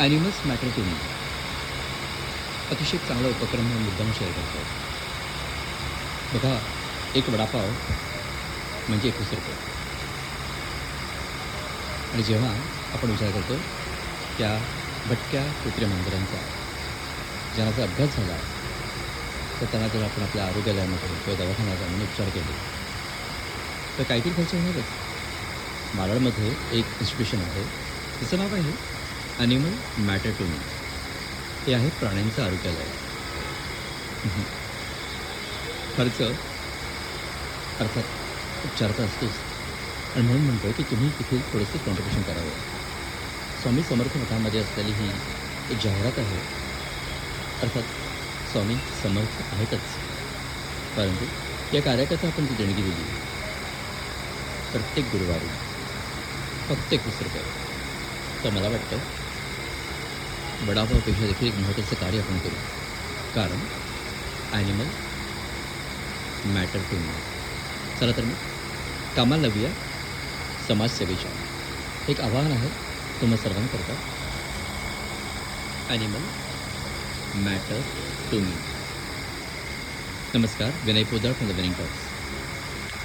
Animals matter to मी. अतिशय चांगला उपक्रम हा मुद्दाम शेअर करतो. बघा, एक वडापाव म्हणजे 21 रुपये. आणि जेव्हा आपण विचार करतो त्या भटक्या कुत्र्या मांजरांचा, ज्यांचा अपघात झाला, तर त्यांना जर आपण आपल्या आरोग्यालयामध्ये किंवा दवाखान्यात आणून उपचार केले, तर काहीतरी खर्च होणारच. मालाडमध्ये एक इन्स्टिट्यूशन आहे, तिचं नाव आहे ॲनिमल मॅटर टू मी. ते आहे प्राण्यांचं आरोग्यालय. खर्च अर्थात उपचार असतोच, आणि म्हणून म्हणतो की तुम्ही तिथे थोडंसं कॉन्ट्रिब्युशन करावं. स्वामी समर्थ मठामध्ये असलेली ही एक जाहिरात आहे. अर्थात स्वामी समर्थ आहेतच, परंतु या कार्याकरता आपण ती देणगी दिली. प्रत्येक गुरुवारी फक्त 21 रुपये. तर मला वाटतं वडापावपेक्षा देखील एक महत्त्वाचं कार्य आपण करू, कारण ॲनिमल मॅटर टू मी. चला तर मग कामाला लावूया समाजसेवेच्या. एक आवाहन आहे तुम्हा सर्वांकरता, ॲनिमल मॅटर टू मी. नमस्कार, Vinay Podar from the Winning talks.